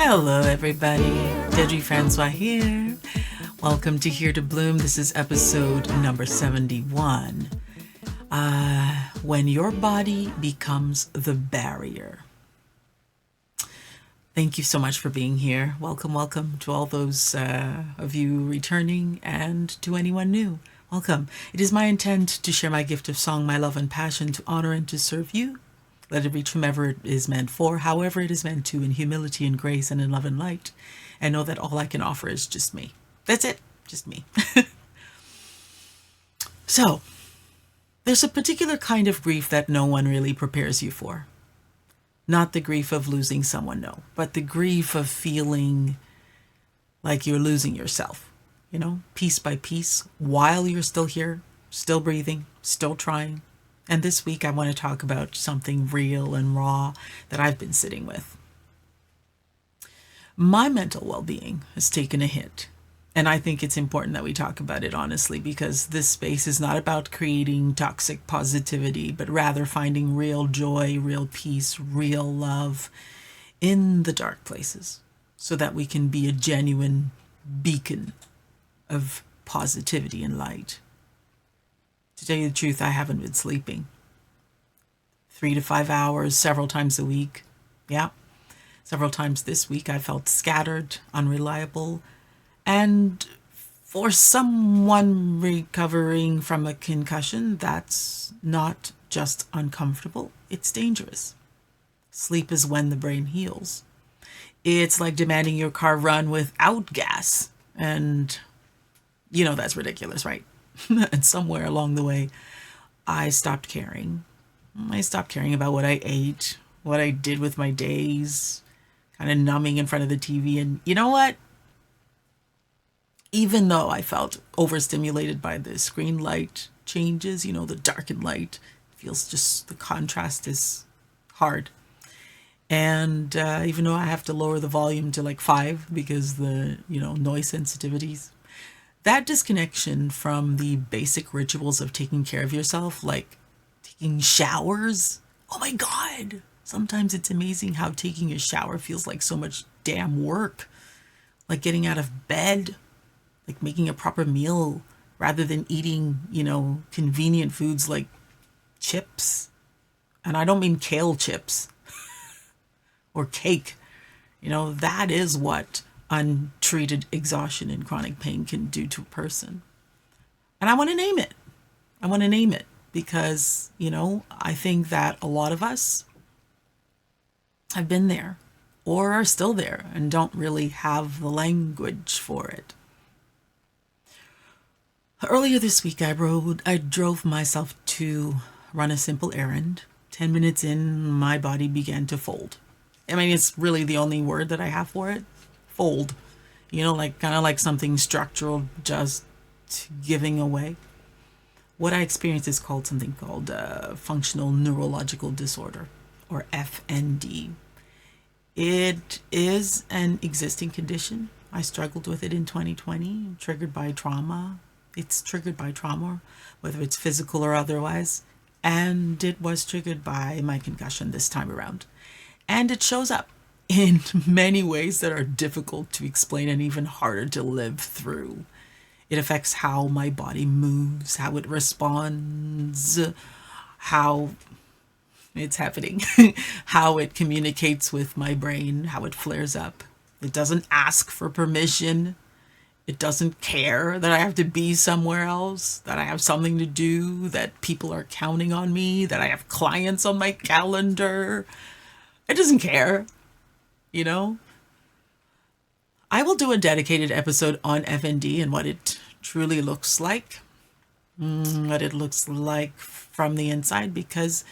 Hello, everybody. Deidre Francois here. Welcome to Here to Bloom. This is episode number 71. When your body becomes the barrier. Thank you so much for being here. Welcome to all those of you returning and to anyone new. Welcome. It is my intent to share my gift of song, my love and passion to honor and to serve you. Let it reach whomever it is meant for, however it is meant to, in humility and grace and in love and light. And know that all I can offer is just me. That's it. Just me. So, there's a particular kind of grief that no one really prepares you for. Not the grief of losing someone, no, but the grief of feeling like you're losing yourself, piece by piece, while you're still here, still breathing, still trying. And this week I want to talk about something real and raw that I've been sitting with. My mental well-being has taken a hit. And I think it's important that we talk about it honestly, because this space is not about creating toxic positivity, but rather finding real joy, real peace, real love in the dark places so that we can be a genuine beacon of positivity and light. To tell you the truth, I haven't been sleeping. 3 to 5 hours, several times a week. Yeah. Several times this week I felt scattered, unreliable. And for someone recovering from a concussion, that's not just uncomfortable, it's dangerous. Sleep is when the brain heals. It's like demanding your car run without gas. And, that's ridiculous, right? And somewhere along the way, I stopped caring. I stopped caring about what I ate, what I did with my days, kind of numbing in front of the TV. And you know what? Even though I felt overstimulated by the screen light changes, the darkened light, feels just the contrast is hard. And even though I have to lower the volume to like 5 because the, noise sensitivities, that disconnection from the basic rituals of taking care of yourself, like taking showers. Oh my God. Sometimes it's amazing how taking a shower feels like so much damn work. Like getting out of bed, like making a proper meal rather than eating, convenient foods like chips. And I don't mean kale chips or cake. That is what untreated exhaustion and chronic pain can do to a person. And I want to name it. Because, I think that a lot of us have been there or are still there and don't really have the language for it. Earlier this week, I drove myself to run a simple errand. 10 minutes in, my body began to fold. I mean, it's really the only word that I have for it. Fold. Kind of like something structural just giving away. What I experienced is something called functional neurological disorder, or FND. It is an existing condition. I struggled with it in 2020, triggered by trauma. It's triggered by trauma, whether it's physical or otherwise. And it was triggered by my concussion this time around. And it shows up in many ways that are difficult to explain and even harder to live through. It affects how my body moves, how it responds, how it's happening, how it communicates with my brain, how it flares up. It doesn't ask for permission. It doesn't care that I have to be somewhere else, that I have something to do, that people are counting on me, that I have clients on my calendar. It doesn't care, I will do a dedicated episode on FND and what it truly looks like, what it looks like from the inside, because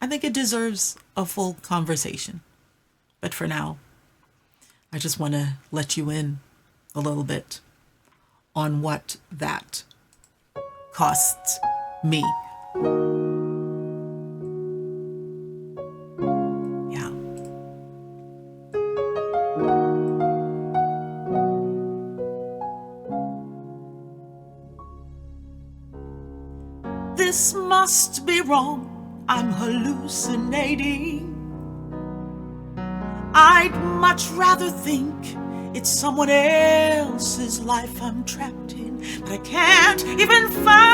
I think it deserves a full conversation. But for now, I just want to let you in a little bit on what that costs me. Yeah. This must be wrong. I'm hallucinating. I'd much rather think it's someone else's life I'm trapped in, but I can't even fight.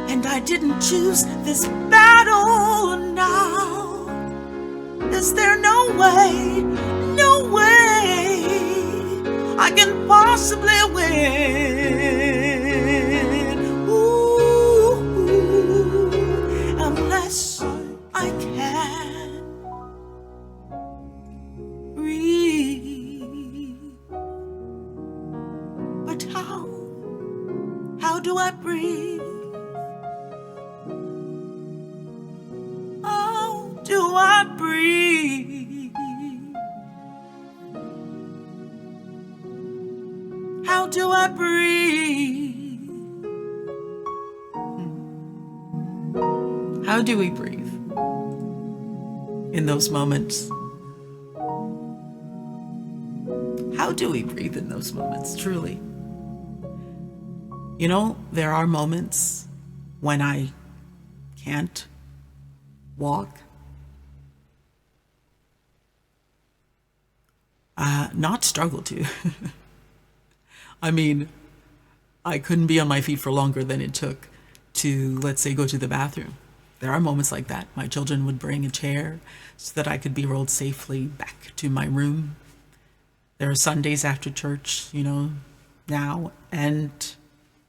And I didn't choose this battle now. Is there no way I can possibly win? Ooh, unless I can breathe. But how do I breathe? How do I breathe? How do I breathe? How do we breathe in those moments? How do we breathe in those moments, truly? You know, there are moments when I can't walk. Not struggle to. I mean, I couldn't be on my feet for longer than it took to, let's say, go to the bathroom. There are moments like that. My children would bring a chair so that I could be rolled safely back to my room. There are Sundays after church, now, and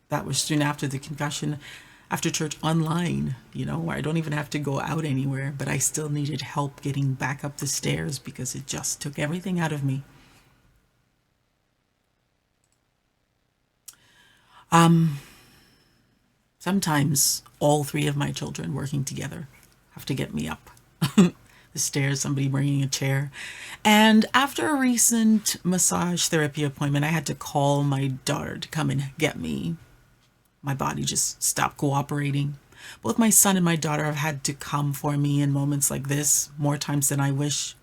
that was soon after the concussion, after church online, where I don't even have to go out anywhere, but I still needed help getting back up the stairs because it just took everything out of me. Sometimes all three of my children working together have to get me up the stairs, somebody bringing a chair. And after a recent massage therapy appointment, I had to call my daughter to come and get me. My body just stopped cooperating. Both my son and my daughter have had to come for me in moments like this, more times than I wish.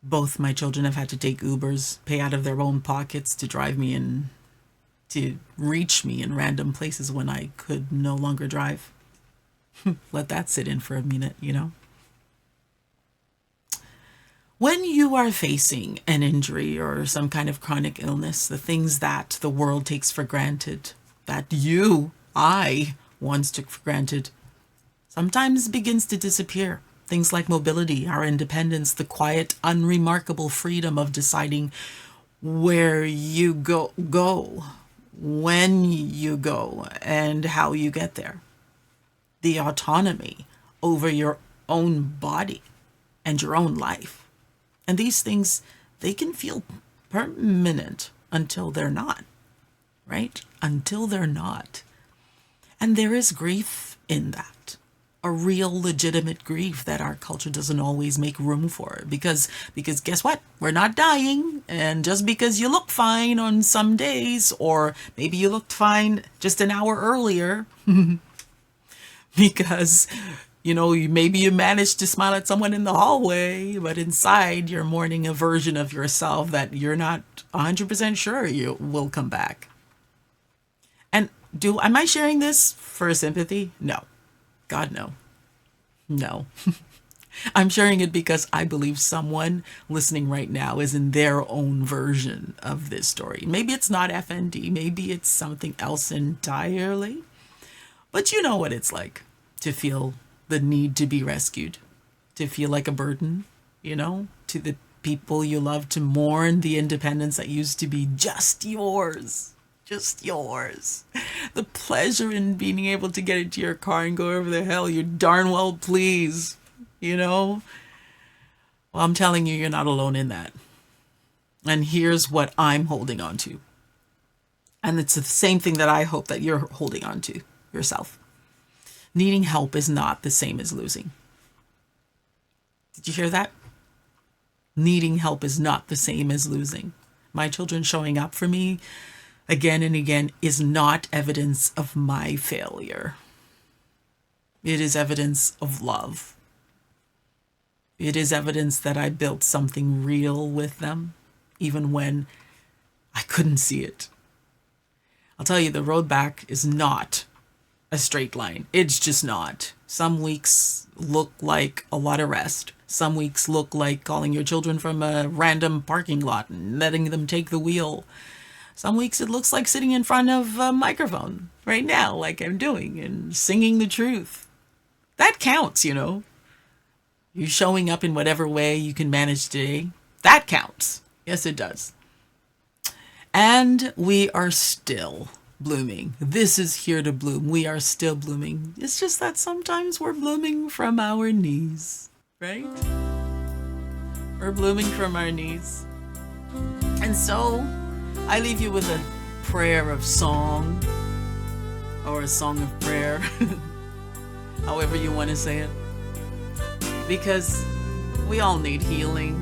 Both my children have had to take Ubers, pay out of their own pockets to drive me in, to reach me in random places when I could no longer drive. Let that sit in for a minute, When you are facing an injury or some kind of chronic illness, the things that the world takes for granted, that I once took for granted, sometimes begins to disappear. Things like mobility, our independence, the quiet, unremarkable freedom of deciding where you go, when you go, and how you get there. The autonomy over your own body and your own life. And these things, they can feel permanent until they're not, right? Until they're not. And there is grief in that. A real legitimate grief that our culture doesn't always make room for. Because guess what? We're not dying. And just because you look fine on some days, or maybe you looked fine just an hour earlier, because, maybe you managed to smile at someone in the hallway, but inside you're mourning a version of yourself that you're not 100% sure you will come back. And am I sharing this for sympathy? No. God, no. No. I'm sharing it because I believe someone listening right now is in their own version of this story. Maybe it's not FND. Maybe it's something else entirely. But you know what it's like to feel the need to be rescued, to feel like a burden, to the people you love, to mourn the independence that used to be just yours. Just yours. The pleasure in being able to get into your car and go wherever the hell you darn well please, Well, I'm telling you, you're not alone in that. And here's what I'm holding on to. And it's the same thing that I hope that you're holding on to yourself. Needing help is not the same as losing. Did you hear that? Needing help is not the same as losing. My children showing up for me again and again is not evidence of my failure. It is evidence of love. It is evidence that I built something real with them, even when I couldn't see it. I'll tell you, the road back is not a straight line. It's just not. Some weeks look like a lot of rest. Some weeks look like calling your children from a random parking lot and letting them take the wheel. Some weeks it looks like sitting in front of a microphone right now, like I'm doing, and singing the truth. That counts, you know. You showing up in whatever way you can manage today, that counts. Yes, it does. And we are still blooming. This is here to bloom. We are still blooming. It's just that sometimes we're blooming from our knees, right? We're blooming from our knees. And so I leave you with a prayer of song, or a song of prayer, however you want to say it. Because we all need healing,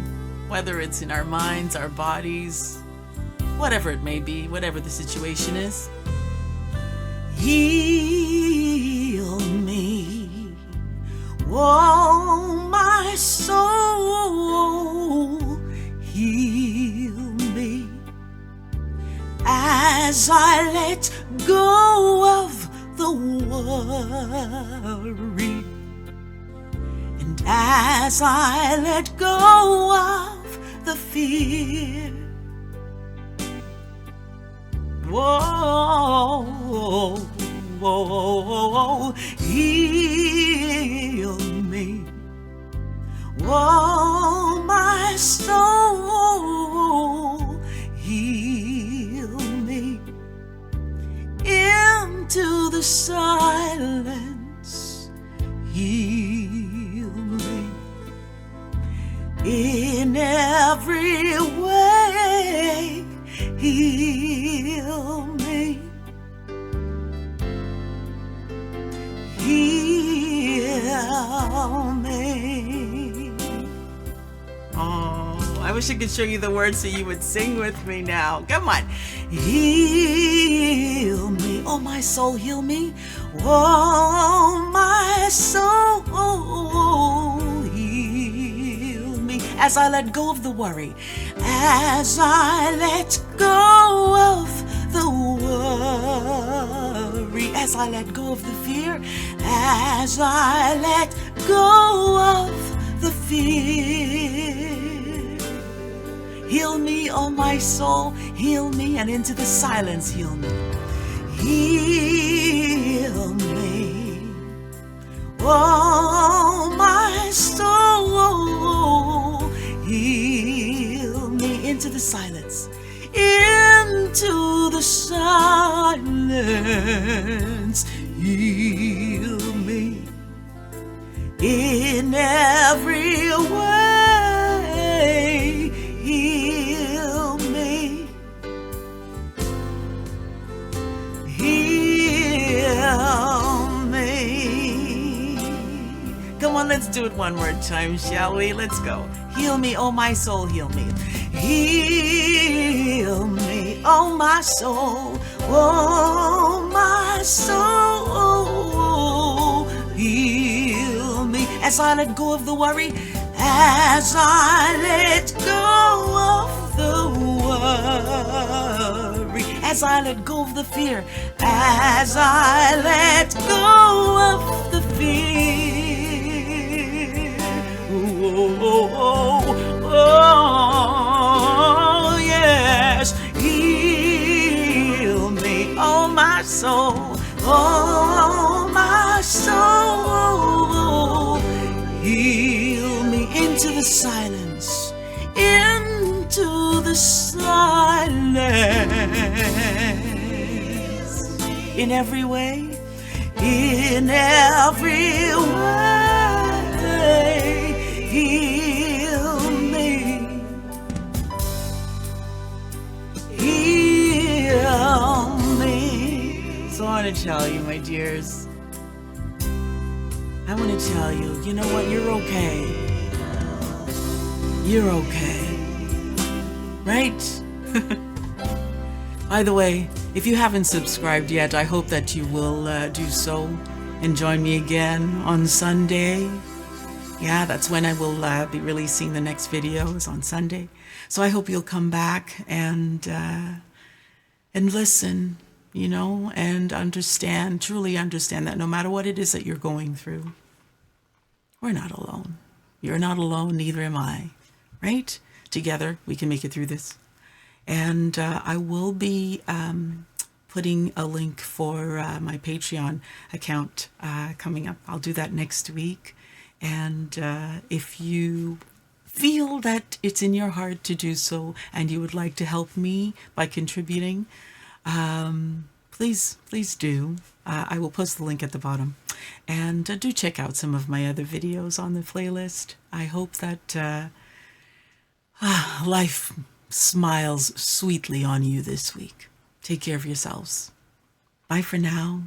whether it's in our minds, our bodies, whatever it may be, whatever the situation is. Heal me, oh my soul, heal me as I let go of the worry, and as I let go of the fear. Whoa, whoa, whoa, heal me, whoa, my soul, heal me into the silence, heal me in every way, heal me, heal me. Oh, I wish I could show you the words so you would sing with me now. Come on. Heal me, oh my soul, heal me. Oh my soul, heal me as I let go of the worry, as I let go of the worry, as I let go of the fear, as I let go of the fear. Heal me, oh my soul, heal me, and into the silence, heal me. Heal me, oh my soul, heal me into the silence, into the silence, heal me in every way, heal me, heal me. Come on, let's do it one more time, shall we? Let's go. Heal me, oh my soul, heal me. Heal me, oh my soul, oh my soul, heal me as I let go of the worry, as I let go of the worry, as I let go of the fear, as I let go of the fear. Oh, yes, heal me, oh my soul, oh my soul, heal me into the silence, into the silence, in every way, in every way, heal me, heal me. So I want to tell you, my dears, I want to tell you, you know what, you're okay. You're okay. Right? By the way, if you haven't subscribed yet, I hope that you will do so and join me again on Sunday. Yeah, that's when I will be releasing the next videos, on Sunday. So I hope you'll come back and listen. and understand, truly understand that no matter what it is that you're going through, we're not alone. You're not alone, neither am I, right? Together, we can make it through this. And I will be putting a link for my Patreon account coming up. I'll do that next week. And if you feel that it's in your heart to do so and you would like to help me by contributing, please do. I will post the link at the bottom. And do check out some of my other videos on the playlist. I hope that life smiles sweetly on you this week. Take care of yourselves. Bye for now.